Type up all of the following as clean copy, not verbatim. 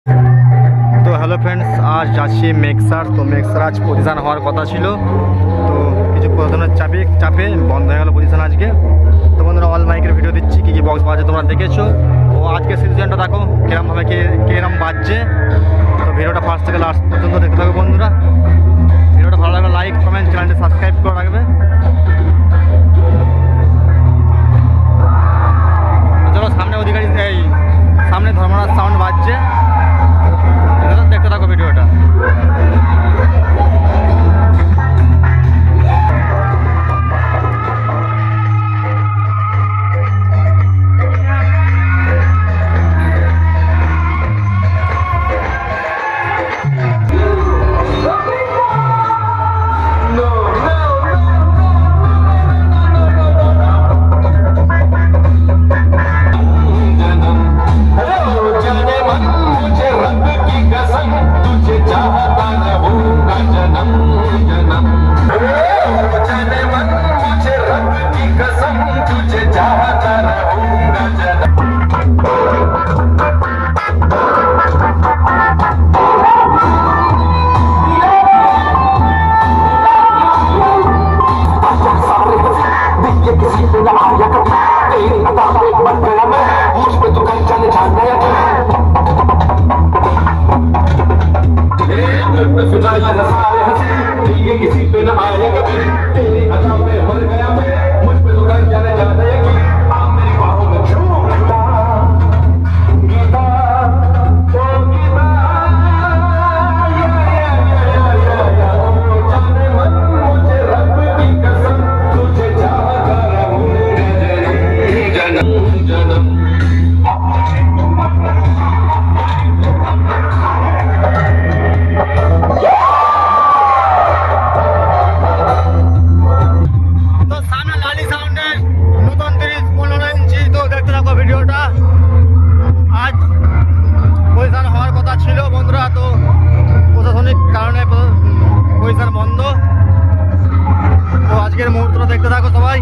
তো hello friends, আজ যাচ্ছি মেক্সার। তো মেক্সার আজ পজিশান হওয়ার কথা ছিল, তো কিছু প্রধানের চাপে বন্ধ হয়ে গেল পজিশান আজকে। তো বন্ধুরা অল মাইকের ভিডিও দিচ্ছি, কী কী বক্স বাজছে তোমরা দেখেছো। ও আজকে সিচুয়েশনটা দেখো কিরমভাবে কিরম বাজছে। তো ভিডিওটা ফার্স্ট থেকে লাস্ট পর্যন্ত দেখতে থাকো বন্ধুরা। ভিডিওটা ভালো লাগবে লাইক কমেন্ট, চ্যানেলটি সাবস্ক্রাইব করে রাখবে। চলো সামনে অধিকারী, এই সামনে ধর্মরাজ সাউন্ড বাজছে, দেখতে থাকো ভিডিওটা। किसी पे न आए कभी तेरी अदा पे मर गया मैं, मुझ पे तो कर जाने जाने की आप मेरी बाहों में झूम गीता गीता ओ गीता या ओ जाने मन मुझे रब की कसम तुझे चाहता रहूं जन्म जन्म। ভিডিওটা আজ পজিশন হওয়ার কথা ছিল বন্ধুরা, তো প্রশাসনিক কারণে পজিশন বন্ধ। তো আজকের মুহূর্তটা দেখতে থাকো সবাই।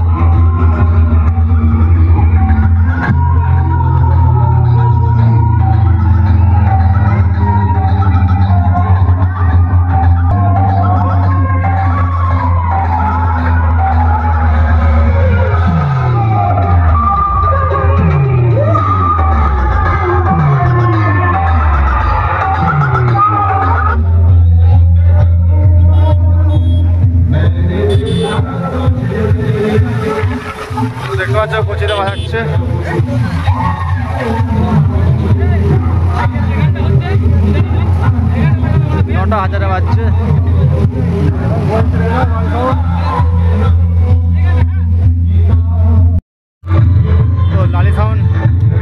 দেখতে পাচ্ছ কচিরা বাজাচ্ছে। নটা হাজারে বাজছে। তো লালি সাউন্ড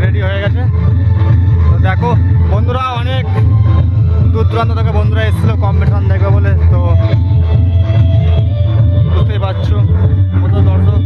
রেডি হয়ে গেছে। তো দেখো বন্ধুরা, অনেক দূর দূরান্ত থেকে বন্ধুরা এসেছিল কম্পিটিশন দেখবে বলে। তো বুঝতেই পারছো কত দর্শক।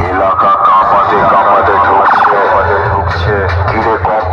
এলাকা কাঁপাতে কাঁপাতে ঢুকছে ধীরে কম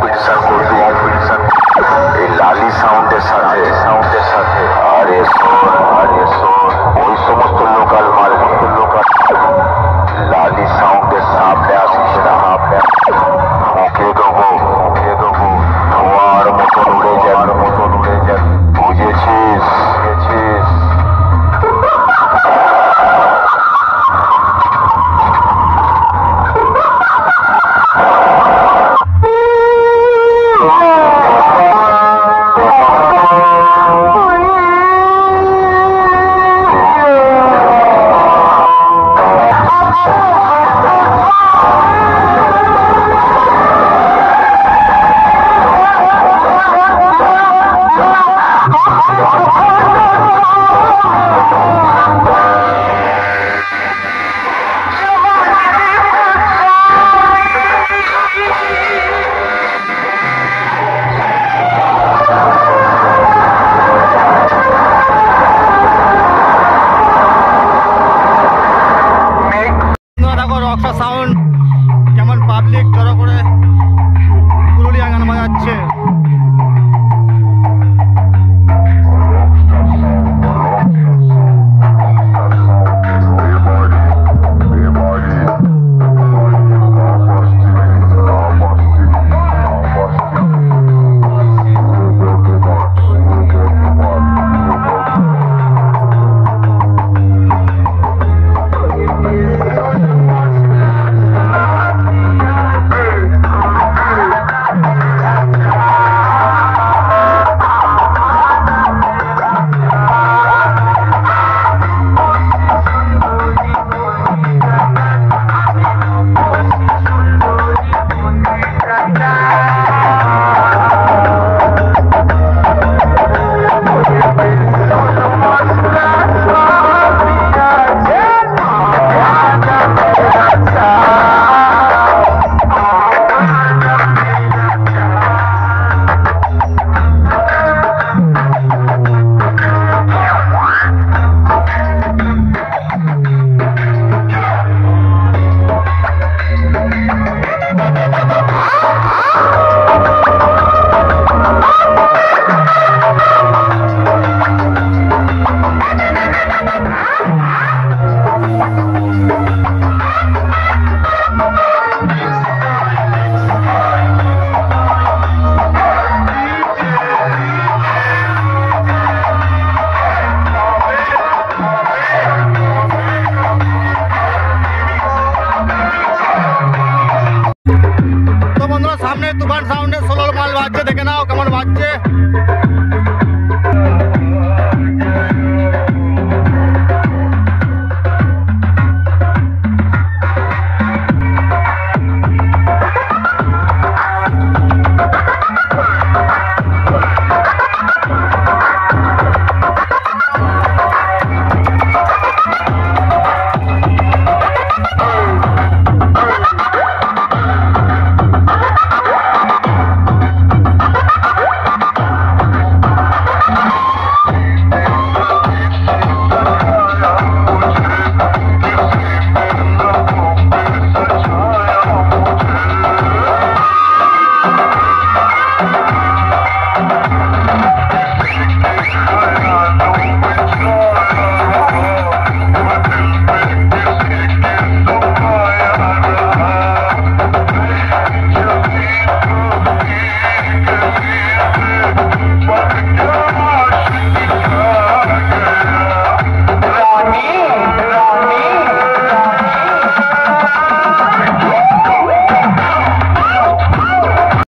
সাউন্ড, কেমন পাবলিক জড়ো করে পুরুলিয়া গান বাজাচ্ছে। তুফান সাউন্ডে সোলোর মাল বাজছে।